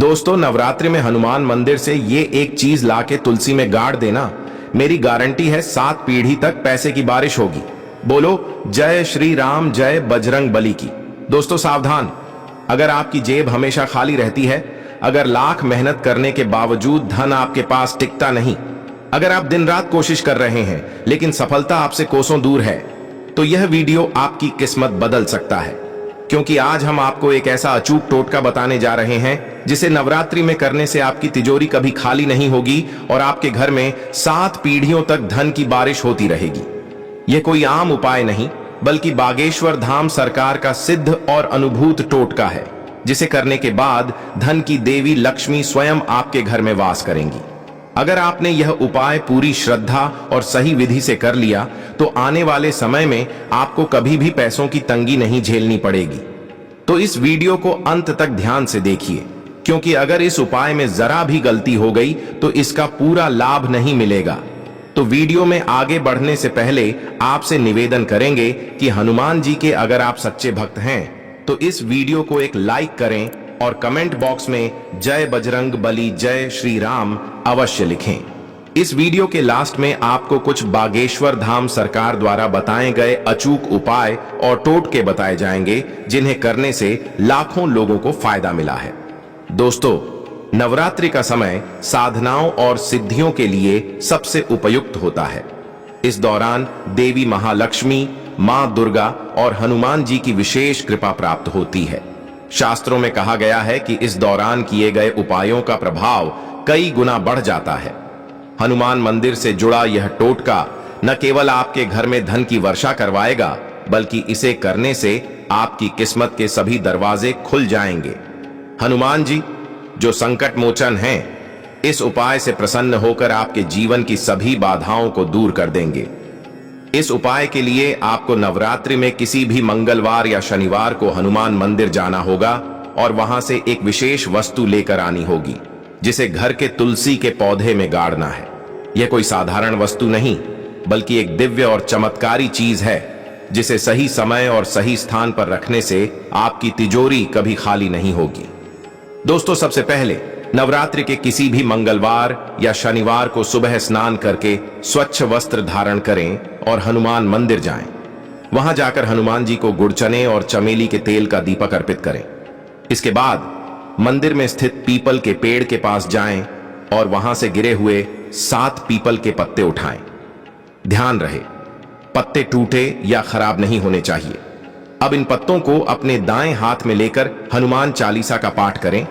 दोस्तों, नवरात्रि में हनुमान मंदिर से ये एक चीज लाके तुलसी में गाड़ देना, मेरी गारंटी है 7 पीढ़ी तक पैसे की बारिश होगी। बोलो जय श्री राम, जय बजरंग बली की। दोस्तों सावधान, अगर आपकी जेब हमेशा खाली रहती है, अगर लाख मेहनत करने के बावजूद धन आपके पास टिकता नहीं, अगर आप दिन रात कोशिश कर रहे हैं लेकिन सफलता आपसे कोसों दूर है, तो यह वीडियो आपकी किस्मत बदल सकता है। क्योंकि आज हम आपको एक ऐसा अचूक टोटका बताने जा रहे हैं जिसे नवरात्रि में करने से आपकी तिजोरी कभी खाली नहीं होगी और आपके घर में 7 पीढ़ियों तक धन की बारिश होती रहेगी। यह कोई आम उपाय नहीं, बल्कि बागेश्वर धाम सरकार का सिद्ध और अनुभूत टोटका है, जिसे करने के बाद धन की देवी लक्ष्मी स्वयं आपके घर में वास करेंगी। अगर आपने यह उपाय पूरी श्रद्धा और सही विधि से कर लिया, तो आने वाले समय में आपको कभी भी पैसों की तंगी नहीं झेलनी पड़ेगी। तो इस वीडियो को अंत तक ध्यान से देखिए, क्योंकि अगर इस उपाय में जरा भी गलती हो गई तो इसका पूरा लाभ नहीं मिलेगा। तो वीडियो में आगे बढ़ने से पहले आपसे निवेदन करेंगे कि हनुमान जी के अगर आप सच्चे भक्त हैं तो इस वीडियो को एक लाइक करें और कमेंट बॉक्स में जय बजरंग बली, जय श्री राम अवश्य लिखें। इस वीडियो के लास्ट में आपको कुछ बागेश्वर धाम सरकार द्वारा बताए गए अचूक उपाय और टोटके बताए जाएंगे, जिन्हें करने से लाखों लोगों को फायदा मिला है। दोस्तों, नवरात्रि का समय साधनाओं और सिद्धियों के लिए सबसे उपयुक्त होता है। इस दौरान देवी महालक्ष्मी, मां दुर्गा और हनुमान जी की विशेष कृपा प्राप्त होती है। शास्त्रों में कहा गया है कि इस दौरान किए गए उपायों का प्रभाव कई गुना बढ़ जाता है। हनुमान मंदिर से जुड़ा यह टोटका न केवल आपके घर में धन की वर्षा करवाएगा, बल्कि इसे करने से आपकी किस्मत के सभी दरवाजे खुल जाएंगे। हनुमान जी, जो संकट मोचन हैं, इस उपाय से प्रसन्न होकर आपके जीवन की सभी बाधाओं को दूर कर देंगे। इस उपाय के लिए आपको नवरात्रि में किसी भी मंगलवार या शनिवार को हनुमान मंदिर जाना होगा और वहां से एक विशेष वस्तु लेकर आनी होगी, जिसे घर के तुलसी के पौधे में गाड़ना है। यह कोई साधारण वस्तु नहीं, बल्कि एक दिव्य और चमत्कारी चीज है, जिसे सही समय और सही स्थान पर रखने से आपकी तिजोरी कभी खाली नहीं होगी। दोस्तों, सबसे पहले नवरात्रि के किसी भी मंगलवार या शनिवार को सुबह स्नान करके स्वच्छ वस्त्र धारण करें और हनुमान मंदिर जाएं। वहां जाकर हनुमान जी को गुड़ चने और चमेली के तेल का दीपक अर्पित करें। इसके बाद मंदिर में स्थित पीपल के पेड़ के पास जाएं और वहां से गिरे हुए 7 पीपल के पत्ते उठाएं। ध्यान रहे, पत्ते टूटे या खराब नहीं होने चाहिए। अब इन पत्तों को अपने दाएं हाथ में लेकर हनुमान चालीसा का पाठ करें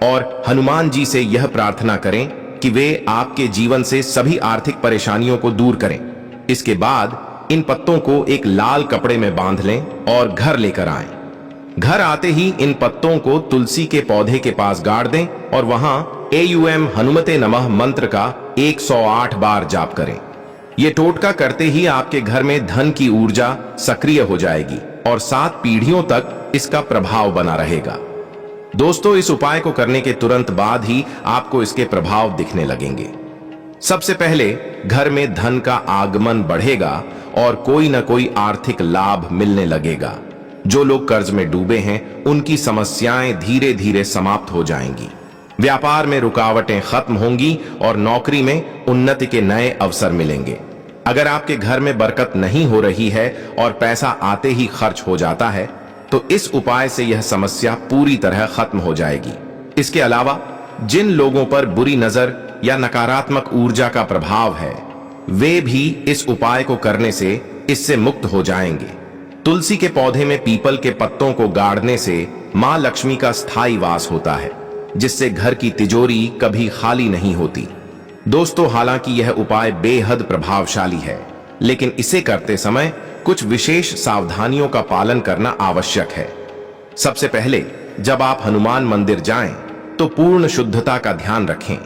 और हनुमान जी से यह प्रार्थना करें कि वे आपके जीवन से सभी आर्थिक परेशानियों को दूर करें। इसके बाद इन पत्तों को एक लाल कपड़े में बांध लें और घर लेकर आएं। घर आते ही इन पत्तों को तुलसी के पौधे के पास गाड़ दें और वहां एयूएम हनुमते नमः मंत्र का 108 बार जाप करें। यह टोटका करते ही आपके घर में धन की ऊर्जा सक्रिय हो जाएगी और 7 पीढ़ियों तक इसका प्रभाव बना रहेगा। दोस्तों, इस उपाय को करने के तुरंत बाद ही आपको इसके प्रभाव दिखने लगेंगे। सबसे पहले घर में धन का आगमन बढ़ेगा और कोई न कोई आर्थिक लाभ मिलने लगेगा। जो लोग कर्ज में डूबे हैं, उनकी समस्याएं धीरे धीरे समाप्त हो जाएंगी। व्यापार में रुकावटें खत्म होंगी और नौकरी में उन्नति के नए अवसर मिलेंगे। अगर आपके घर में बरकत नहीं हो रही है और पैसा आते ही खर्च हो जाता है, तो इस उपाय से यह समस्या पूरी तरह खत्म हो जाएगी। इसके अलावा जिन लोगों पर बुरी नजर या नकारात्मक ऊर्जा का प्रभाव है, वे भी इस उपाय को करने से इससे मुक्त हो जाएंगे। तुलसी के पौधे में पीपल के पत्तों को गाड़ने से मां लक्ष्मी का स्थायी वास होता है, जिससे घर की तिजोरी कभी खाली नहीं होती। दोस्तों, हालांकि यह उपाय बेहद प्रभावशाली है, लेकिन इसे करते समय कुछ विशेष सावधानियों का पालन करना आवश्यक है। सबसे पहले, जब आप हनुमान मंदिर जाएं, तो पूर्ण शुद्धता का ध्यान रखें।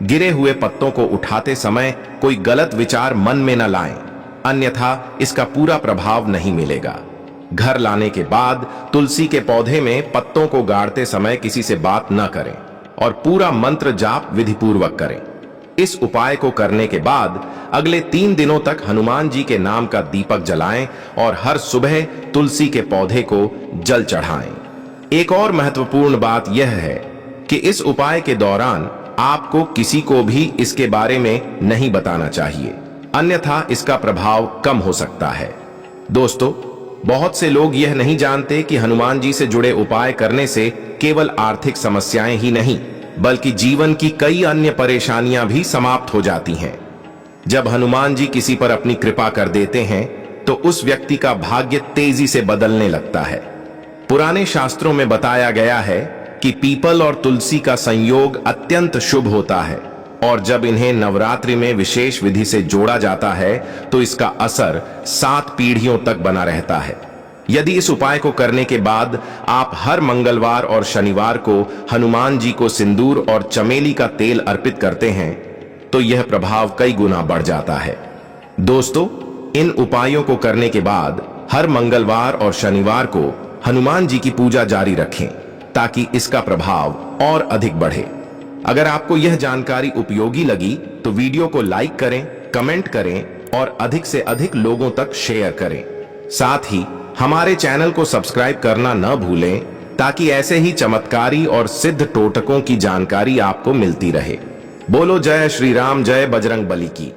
गिरे हुए पत्तों को उठाते समय कोई गलत विचार मन में न लाएं, अन्यथा इसका पूरा प्रभाव नहीं मिलेगा। घर लाने के बाद तुलसी के पौधे में पत्तों को गाड़ते समय किसी से बात न करें और पूरा मंत्र जाप विधिपूर्वक करें। इस उपाय को करने के बाद अगले 3 दिनों तक हनुमान जी के नाम का दीपक जलाएं और हर सुबह तुलसी के पौधे को जल चढ़ाएं। एक और महत्वपूर्ण बात यह है कि इस उपाय के दौरान आपको किसी को भी इसके बारे में नहीं बताना चाहिए, अन्यथा इसका प्रभाव कम हो सकता है। दोस्तों, बहुत से लोग यह नहीं जानते कि हनुमान जी से जुड़े उपाय करने से केवल आर्थिक समस्याएं ही नहीं बल्कि जीवन की कई अन्य परेशानियां भी समाप्त हो जाती हैं। जब हनुमान जी किसी पर अपनी कृपा कर देते हैं तो उस व्यक्ति का भाग्य तेजी से बदलने लगता है। पुराने शास्त्रों में बताया गया है कि पीपल और तुलसी का संयोग अत्यंत शुभ होता है और जब इन्हें नवरात्रि में विशेष विधि से जोड़ा जाता है तो इसका असर 7 पीढ़ियों तक बना रहता है। यदि इस उपाय को करने के बाद आप हर मंगलवार और शनिवार को हनुमान जी को सिंदूर और चमेली का तेल अर्पित करते हैं तो यह प्रभाव कई गुना बढ़ जाता है। दोस्तों, इन उपायों को करने के बाद हर मंगलवार और शनिवार को हनुमान जी की पूजा जारी रखें ताकि इसका प्रभाव और अधिक बढ़े। अगर आपको यह जानकारी उपयोगी लगी तो वीडियो को लाइक करें, कमेंट करें और अधिक से अधिक लोगों तक शेयर करें। साथ ही हमारे चैनल को सब्सक्राइब करना न भूलें ताकि ऐसे ही चमत्कारी और सिद्ध टोटकों की जानकारी आपको मिलती रहे। बोलो जय श्री राम, जय बजरंग बली की।